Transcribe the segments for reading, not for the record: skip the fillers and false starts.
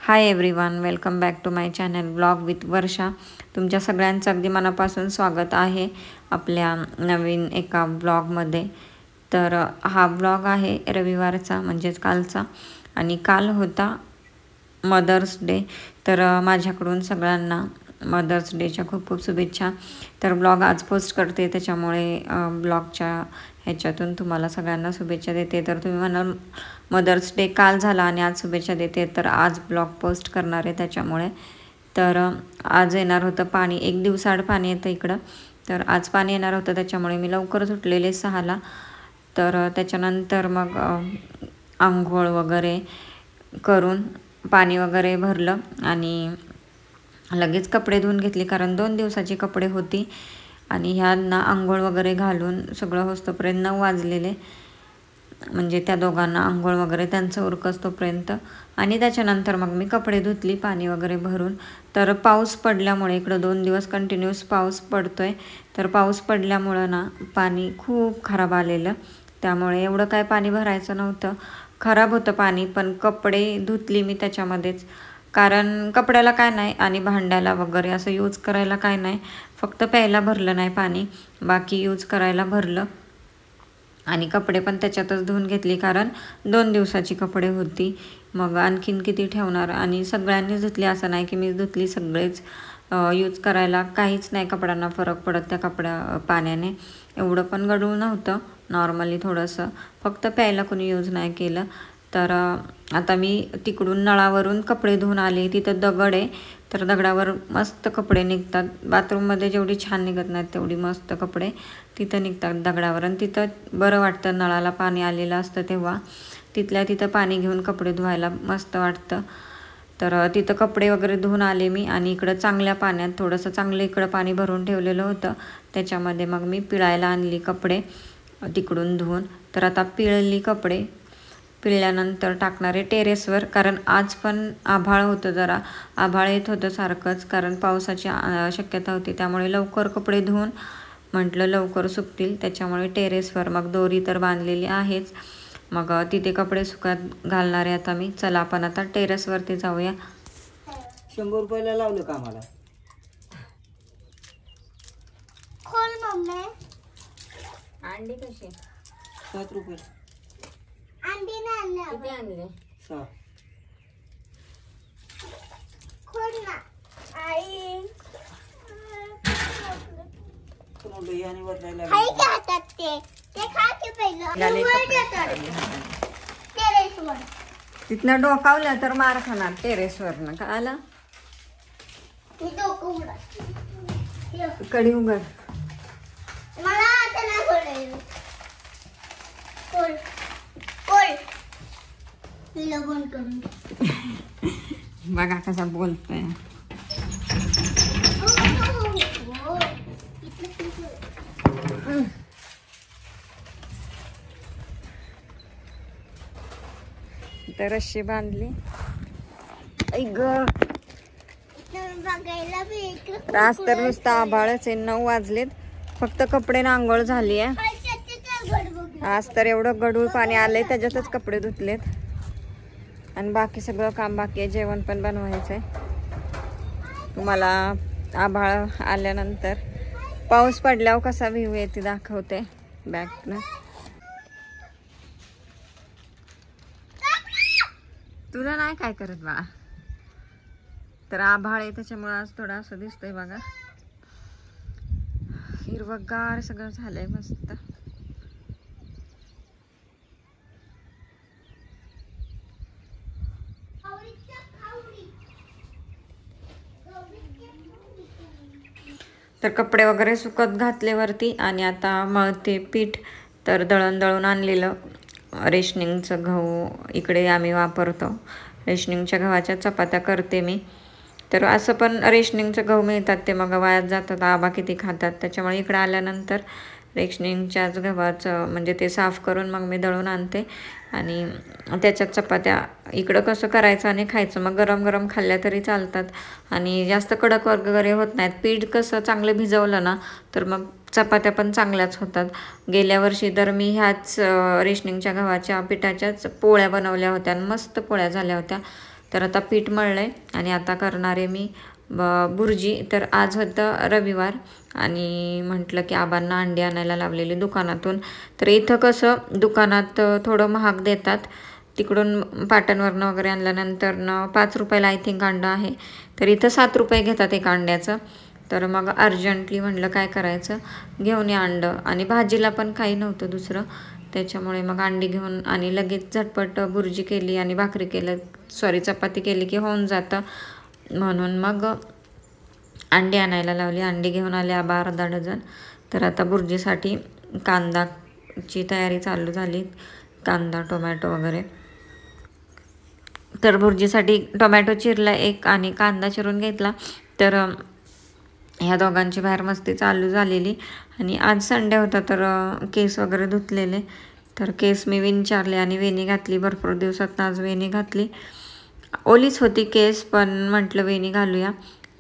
High everyone, welcome back to my channel blog with Varsha. तुमच्या सगळ्यांचं अगदी मनापासून स्वागत आहे आपल्या नवीन एका ब्लॉगमध्ये। तर हा ब्लॉग आहे रविवारचा, म्हणजेच कालचा, आणि काल होता मदर्स डे। तर माझ्याकडून सगळ्यांना मदर्स डेच्या खूप खूप शुभेच्छा। तर ब्लॉग आज पोस्ट करते, त्याच्यामुळे ब्लॉगच्या ह्याच्यातून तुम्हाला सगळ्यांना शुभेच्छा देते। तर तुम्ही म्हणाल मदर्स डे काल झाला आणि आज शुभेच्छा देते, तर आज ब्लॉग पोस्ट करणार आहे त्याच्यामुळे। तर आज येणार होतं पाणी, एक दिवसाआड पाणी येतं इकडं, तर आज पाणी येणार होतं, त्याच्यामुळे मी लवकरच उठलेले 6ला। तर त्याच्यानंतर मग आंघोळ वगैरे करून पाणी वगैरे भरलं आणि लगेच कपडे धुवून घेतले, कारण 2 दिवसाची कपडे होती। आणि ह्यांना आंघोळ वगैरे घालून सगळं होस्तोपर्यंत 9 वाजलेले, म्हणजे त्या दोघांना आंघोळ वगैरे त्यांचं उरकस तोपर्यंत। आणि त्याच्यानंतर मग मी कपडे धुतली पाणी वगैरे भरून। तर पाऊस पडल्यामुळे इकडं 2 दिवस कंटिन्यूस पाऊस पडतोय, तर पाऊस पडल्यामुळं ना पाणी खूप खराब आलेलं, त्यामुळे एवढं काय पाणी भरायचं नव्हतं, खराब होतं पाणी। पण कपडे धुतली मी त्याच्यामध्येच, कारण कपड्याला काय नाही आणि भांड्याला वगैरे असं यूज करायला काय नाही, फक्त प्यायला भरलं नाही पाणी, बाकी यूज करायला भरलं। आणि कपडे पण त्याच्यातच धुवून घेतली, कारण 2 दिवसाची कपडे होती, मग आणखीन किती ठेवणार। आणि सगळ्यांनीच धुतली, असं नाही की मीच धुतली, सगळेच यूज करायला काहीच नाही कपड्यांना फरक पडत त्या पाण्याने। एवढं पण गढूळ नव्हतं, नॉर्मली थोडंसं, फक्त प्यायला कोणी यूज नाही केलं। तर आता मी तिकडून नळावरून कपडे धुवून आले, तिथं दगड आहे, तर दगडावर मस्त कपडे निघतात। बाथरूममध्ये जेवढी छान निघत नाहीत तेवढी मस्त कपडे तिथं निघतात दगडावर। आणि तिथं बरं वाटतं, नळाला पाणी आलेलं असतं तेव्हा तिथल्या तिथं पाणी घेऊन कपडे धुवायला मस्त वाटतं। तर तिथं कपडे वगैरे धुवून आले मी, आणि इकडं चांगल्या पाण्यात थोडंसं चांगलं इकडं पाणी भरून ठेवलेलं होतं, त्याच्यामध्ये मग मी पिळायला आणली कपडे तिकडून धुवून। तर आता पिळली कपडे, पिळल्यानंतर टाकणारे टेरेसवर, कारण आज पण आभाळ होतं, जरा आभाळ येत होतं सारखंच, कारण पावसाची शक्यता होती, त्यामुळे लवकर कपडे धुवून म्हटलं लवकर सुकतील, त्याच्यामुळे टेरेसवर मग दोरी तर बांधलेली आहेच, मग तिथे कपडे सुकत घालणारे आता मी। चला आपण आता टेरेसवरती जाऊया। 100 रुपयाला लावलं का मला? खोल मम्मी, अंडी कशी? 7 रुपये। अंडी नाही आणल्या, किती आणले? 6। खोल ना आई, कोण बियाणे बदलायला हाय का हातात ते खा की पहिलं वर जातात टेरेसवर। तिथनं डोकावलं तर मार खाणार टेरेसवरनं, का आला? मी डोकं उघड, कडी उघड, मला आता नाही खोलायचं। खोल खोल, मी बंद करून बघा कसा बोलतोय। तर रस्सी बांधली, ऐक बघायला भेटलं। आज तर नुसतं आभाळच आहे, 9 वाजलेत, फक्त कपडे ना आंघोळ झाली आहे। आज तर एवढं गढूळ पाणी आलंय, त्याच्यातच कपडे धुतलेत, आणि बाकी सगळं काम बाकी आहे, जेवण पण बनवायचंय। तुम्हाला आभाळ आल्यानंतर पाऊस पडल्यावर कसा व्ह्यू येते दाखवते बॅकनं। तुला नाही काय करत बा, तर आभाळ आहे त्याच्यामुळे आज थोडं असं दिसतंय बघा, हिरवगार सगळं झालंय मस्त। तर कपडे वगैरे सुकत घातले वरती, आणि आता मळते पीठ। तर दळून आणलेलं रेशनिंगचं गहू इकडे आम्ही वापरतो, रेशनिंगच्या गव्हाच्या चपात्या करते मी। तर असं पण रेशनिंगचं गहू मिळतात, ते मग वायात जातात, आबा किती खातात, त्याच्यामुळे इकडे आल्यानंतर रेशनिंगच्याच गव्हाचं म्हणजे ते साफ करून मग मी दळून आणते, आणि त्याच्यात चपात्या इकडं कसं करायचं आणि खायचं, मग गरम गरम खाल्ल्या तरी चालतात, आणि जास्त कडक वगैरे होत नाहीत। पीठ कसं चांगलं भिजवलं ना तर मग चपात्या पण चांगल्याच होतात। गेल्या वर्षी तर मी ह्याच रेशनिंगच्या गव्हाच्या पिठाच्याच पोळ्या बनवल्या होत्या, मस्त पोळ्या झाल्या होत्या। तर आता पीठ मळलं आहे आणि आता करणार आहे मी बुर्जी. तर आज होतं रविवार आणि म्हटलं की आबांना अंडी आणायला लावलेली दुकानातून. तर इथं कसं दुकानात थोडं महाग देतात, तिकडून पाटणवरनं वगैरे आणल्यानंतर 5 रुपयाला आय थिंक अंडं आहे. तर इथं 7 रुपये घेतात एक अंड्याचं. तर मग अर्जंटली म्हटलं काय करायचं, घेऊन या अंडं. आणि भाजीला पण काही नव्हतं दुसरं, त्याच्यामुळे मग अंडी घेऊन आणि लगेच झटपट बुर्जी केली आणि भाकरी केलं, चपाती केली की होऊन जातं. म्हणून मग अंडी आणायला लावली. अंडी घेऊन आले आबा अर्धा डझन. तर आता बुर्जीसाठी कांदाची तयारी चालू झाली, कांदा टोमॅटो वगैरे. तर बुर्जीसाठी टोमॅटो चिरला एक आणि कांदा चिरून घेतला. तर ह्या दोघांची बाहेर मस्ती चालू झालेली. आणि आज संडे होता तर केस वगैरे धुतलेले. तर केस मी विंचारले आणि वेणी घातली. भरपूर दिवसात आज वेणी घातली. ओलीच होती केस पण म्हटलं वेणी घालूया.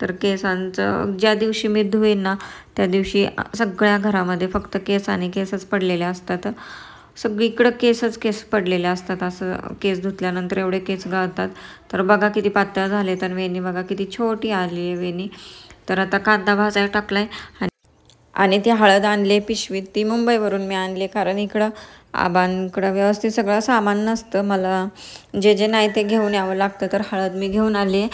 तर केसांचं ज्या दिवशी मी धुईन ना त्या दिवशी सगळ्या घरामध्ये फक्त केस आणि केसच पडलेले असतात. सगळीकडं केस पडलेले असतात. असं केस धुतल्यानंतर एवढे केस गळतात. तर बघा किती पातळ झाले. तर वेणी बघा किती छोटी आली आहे वेणी. तर आता कांदा भाजायला टाकलाय आणि ती हळद आणली पिशवीत. ती मुंबईवरून मी आणली, कारण इकडं आबांकडं व्यवस्थित सगळं सामान नसतं, मला जे नाही ते घेऊन यावं लागतं. तर हळद मी घेऊन आली.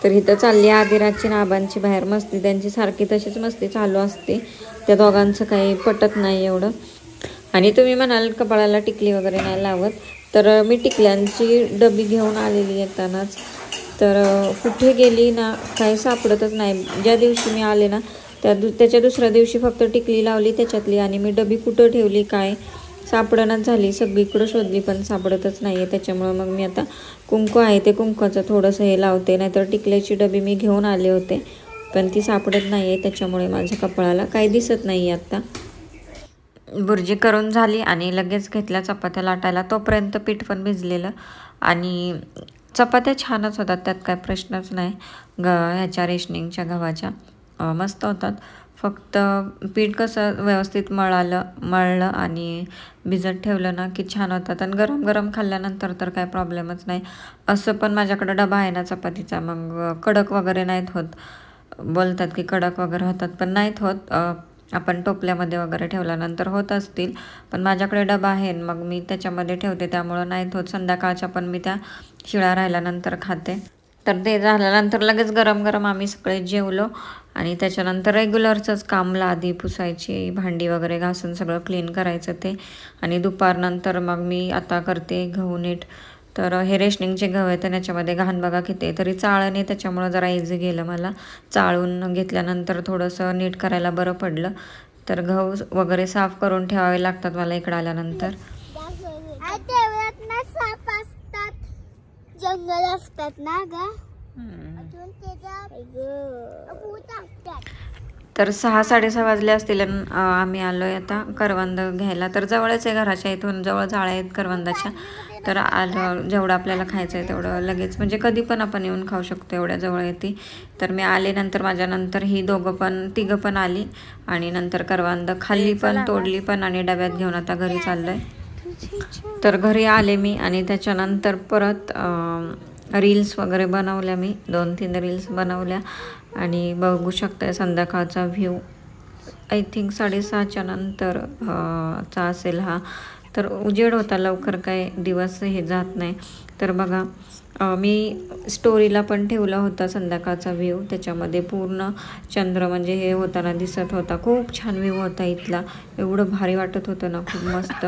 तर इथं चालली आदिराजची आणि आबांची बाहेर मस्ती. त्यांची सारखी तशीच मस्ती चालू असते. त्या दोघांचं काही पटत नाही एवढं. आणि तुम्ही म्हणाल कपाळाला टिकली वगैरे नाही लावत, तर मी टिकल्यांची डबी घेऊन आलेली येतानाच. तर कुठे गेली ना काही सापडतच नाही. ज्या दिवशी मी आले ना त्याच्या दुसऱ्या दिवशी फक्त टिकली लावली त्याच्यातली, आणि मी डबी कुठं ठेवली काय सापडणच झाली. सगळीकडं शोधली पण सापडतच नाही आहे. त्याच्यामुळं मग मी आता कुंकू आहे ते कुंकवाचं थोडंसं हे लावते. नाहीतर टिकल्याची डबी मी घेऊन आले होते पण ती सापडत नाही आहे. त्याच्यामुळे माझ्या कपाळाला काही दिसत नाही आहे. आता बुर्जी करून झाली आणि लगेच घेतल्या चपात्या लाटायला. तोपर्यंत पीठ पण भिजलेलं आणि चपात्या छानच होतात, त्यात काय प्रश्नच नाही. ह्याच्या रेशनिंगच्या गव्हाच्या मस्त होतात. फक्त पीठ कसं व्यवस्थित मळलं आणि भिजत ठेवलं ना की छान होतात. आणि गरम गरम खाल्ल्यानंतर तर काय प्रॉब्लेमच नाही. असं पण माझ्याकडं डबा आहे ना चपातीचा, मग कडक वगैरे नाहीत होत. बोलतात की कडक वगैरे होतात पण नाहीत होत. आपण टोपल्यामध्ये वगैरे ठेवल्यानंतर होत असतील, पण माझ्याकडे डबा आहे मग मी त्याच्यामध्ये ठेवते, त्यामुळं नाहीत होत. संध्याकाळच्या पण मी त्या शिळा राहिल्यानंतर खाते. तर ते झाल्यानंतर लगेच गरम गरम आम्ही सगळे जेवलो आणि त्याच्यानंतर रेग्युलरचंच काम, लादी पुसायची, भांडी वगैरे घासून सगळं क्लीन करायचं ते. आणि दुपारनंतर मग मी आता करते गहू नीट. तर हे रेशनिंगचे गहू आहेत आणि याच्यामध्ये घाण बघा किती, तरी चाळणे त्याच्यामुळं जरा इझी गेलं मला. चाळून घेतल्यानंतर थोडंसं नीट करायला बरं पडलं. तर गहू वगैरे साफ करून ठेवावे लागतात मला इकडं आल्यानंतर. जंगल असतात ना ग. तर 6-6:30 वाजले असतील आम्ही आलोय आता करवंद घ्यायला. तर जवळच आहे, घराच्या इथून जवळ जाळ्या आहेत करवंदाच्या. तर आलं जेवढं आपल्याला खायचं आहे तेवढं लगेच, म्हणजे कधी पण आपण येऊन खाऊ शकतो, एवढ्या जवळ येते. तर मी आले नंतर माझ्यानंतर ही तिघं पण आली आणि नंतर करवंद खाल्ली पण, तोडली पण आणि डब्यात घेऊन आता घरी चाललोय. तर घरी आले मी आणि त्याच्यानंतर परत रील्स वगैरे बनवल्या. मी 2-3 रील्स बनवल्या आणि बघू शकताय संध्याकाळचा व्ह्यू. आय थिंक 6:30च्या नंतर चा असेल हा. तर उजेड होता, लवकर काय दिवस हे जात नाही. तर बघा मी स्टोरीला पण ठेवला होता संध्याकाळचा व्ह्यू. त्याच्यामध्ये पूर्ण चंद्र म्हणजे हे होताना दिसत होता. खूप छान व्ह्यू होता इथला, एवढं भारी वाटत होतं ना, खूप मस्त.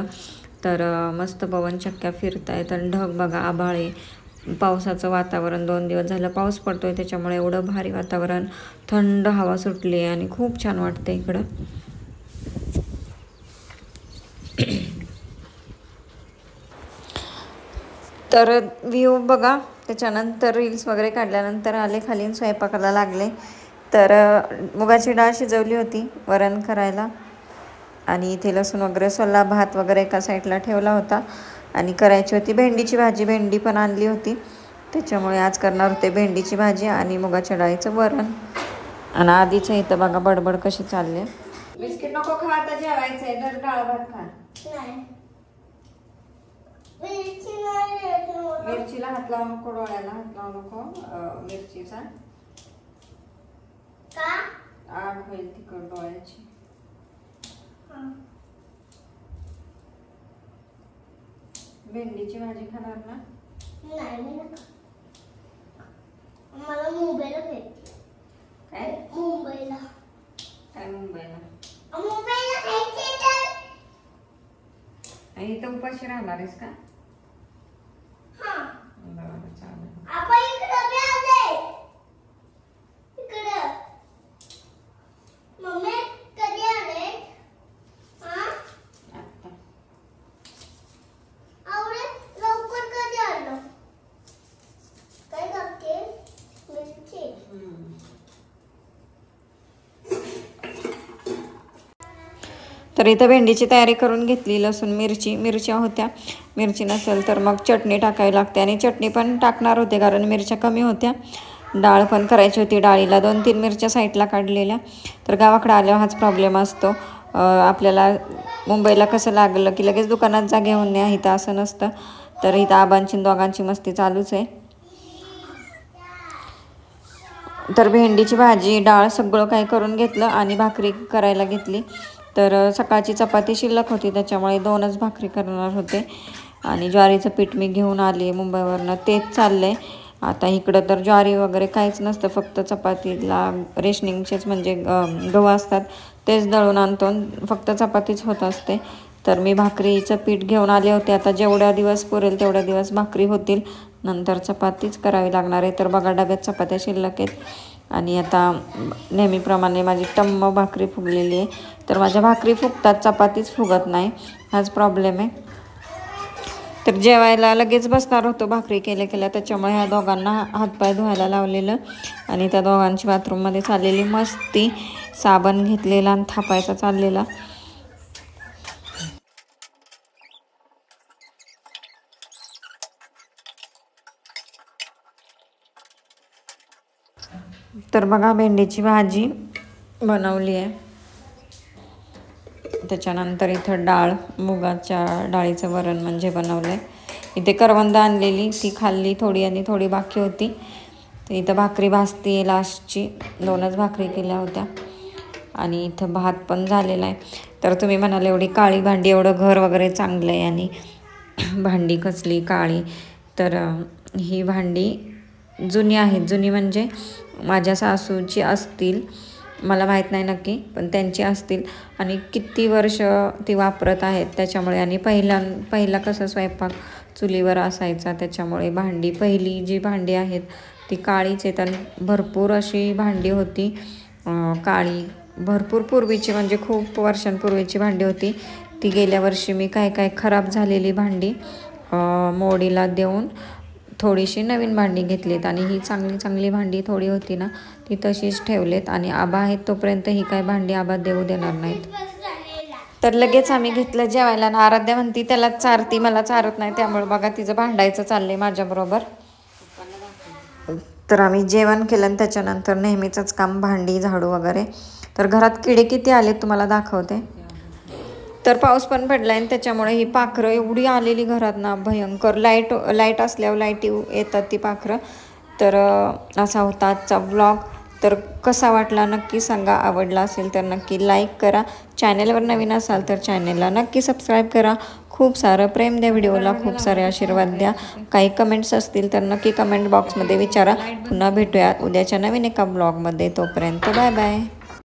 तर मस्त पवनचक्क्या फिरतायत आणि ढग बघा, आभाळे, पावसाचं वातावरण. 2 दिवस झालं पाऊस पडतोय त्याच्यामुळे एवढं भारी वातावरण, थंड हवा सुटली आहे आणि खूप छान वाटतं इकडं. तर व्ह्यू बघा. त्याच्यानंतर रील्स वगैरे काढल्यानंतर आले खाली, स्वयंपाकाला लागले. तर मुगाची डाळ शिजवली होती वरण करायला आणि इथे लसूण वगैरे सोलला, भात वगैरे एका साईडला ठेवला होता आणि करायची होती भेंडीची भाजी. भेंडी पण आणली होती त्याच्यामुळे आज करणार होते भेंडीची भाजी आणि मुगाच्या डाळीचं वरण. आणि आधीच इथं बघा बडबड कशी चालली. बिस्किट नको खा, आता जेवायचंय. तर डाळ भात खा. नाही. मिरचीला हात लावू नको, डोळ्याला हात लावू नको. मिरचीचा का? आग होईल तिखट डोळ्याची. भेंडीची भाजी खाणार ना? नाही मी नका. मला मुंबईला जायचं. काय मुंबईला? काय मुंबईला? मुंबईला जायचं तर. इथं उपाशी राहणार आहेस का? हां. बरं चालेल. आपण इकडं बी आले. इकडं. मम्मी कधी आले? हां? आता आवडे लवकर कधी आलं? काय करते? मिरची. तर इथं भेंडीची तयारी करून घेतली. लसूण मिरच्या होत्या. मिरची नसेल तर मग चटणी टाकावी लागते आणि चटणी पण टाकणार होते कारण मिरच्या कमी होत्या. डाळ पण करायची होती. डाळीला 2-3 मिरच्या साईडला काढलेल्या. तर गावाकडे आल्यावर हाच प्रॉब्लेम असतो. आपल्याला मुंबईला कसं लागलं की लगेच दुकानात जा घेऊन न्या, इथं असं नसतं. तर इथं आबांची दोघांची मस्ती चालूच आहे. तर भेंडीची भाजी डाळ सगळं काय करून घेतलं आणि भाकरी करायला घेतली. तर सकाळची चपाती शिल्लक होती त्याच्यामुळे 2च भाकरी करणार होते. आणि ज्वारीचं पीठ मी घेऊन आली मुंबईवरनं, तेच चाललंय. आता इकडं तर ज्वारी वगैरे काहीच नसतं, फक्त चपातीला रेशनिंगचेच म्हणजे गहू असतात तेच दळून आणतो, फक्त चपातीच होत असते. तर मी भाकरीचं पीठ घेऊन आले होते. आता जेवढ्या दिवस पुरेल तेवढ्या दिवस भाकरी होतील, नंतर चपातीच करावी लागणार आहे. तर बघा डब्यात चपात्या शिल्लक आहेत आणि आता नेहमीप्रमाणे माझी टम्म भाकरी फुगलेली आहे. तर माझ्या भाकरी फुगतात, चपातीच फुगत नाही, हाच प्रॉब्लेम आहे. तर जेवायला लगेच बसणार होतो भाकरी केल्या त्याच्यामुळे ह्या दोघांना हातपाय धुवायला लावलेलं आणि त्या दोघांची बाथरूममध्ये चाललेली मस्ती. साबण घेतलेला आणि थापायचा चाललेला. तर बघा भेंडीची भाजी बनवली आहे. त्याच्यानंतर इथं डाळ, मुगाच्या डाळीचं वरण म्हणजे बनवलं आहे. इथे करवंद आणलेली ती खाल्ली थोडी आणि थोडी बाकी होती. तर इथं भाकरी भाजती लास्टची, 2च भाकरी केल्या होत्या आणि इथं भात पण झालेला आहे. तर तुम्ही म्हणाल एवढी काळी भांडी, एवढं घर वगैरे चांगलं आहे आणि भांडी कसली काळी. तर ही भांडी जुनी आहेत. जुनी म्हणजे माझ्या सासूची असतील, मला माहीत नाही नक्की, पण त्यांची असतील आणि किती वर्ष ती वापरत आहेत त्याच्यामुळे. आणि पहिला कसं स्वयंपाक चुलीवर असायचा त्याच्यामुळे भांडी, पहिली जी भांडी आहेत ती काळीच आहेत आणि भरपूर अशी भांडी होती काळी. भरपूर पूर्वीची म्हणजे खूप वर्षांपूर्वीची भांडी होती ती. गेल्या वर्षी मी काय खराब झालेली भांडी मोडीला देऊन थोडीशी नवीन भांडी घेतलीत आणि ही चांगली भांडी थोडी होती ना ती तशीच ठेवलेत. आणि आबा आहेत तोपर्यंत ही काय भांडी आबा देऊ देणार नाहीत. तर लगेच आम्ही घेतलं जेवायला आणि आराध्या म्हणती त्याला चारती, मला चारत नाही, त्यामुळे बघा तिचं भांडायचं चाललंय माझ्याबरोबर. तर आम्ही जेवण केलं आणि त्याच्यानंतर नेहमीचंच काम भांडी झाडू वगैरे. तर घरात किडे किती आलेत तुम्हाला दाखवते. तर पाऊस पण पडला आणि त्याच्यामुळे ही पाखरं एवढी आलेली घरात ना भयंकर. लाईट असल्यावर लाईट येतात ती पाखरं. तर असा होता आजचा व्लॉग. तर कसा वाटला नक्की सांगा. आवडला असेल तर नक्की लाईक करा. चॅनेलवर नवीन असाल तर चॅनेलला नक्की सबस्क्राईब करा. खूप सारं प्रेम द्या व्हिडिओला, खूप सारे आशीर्वाद द्या. काही कमेंट्स असतील तर नक्की कमेंट बॉक्समध्ये विचारा. पुन्हा भेटूया उद्याच्या नवीन एका ब्लॉगमध्ये. तोपर्यंत बाय बाय.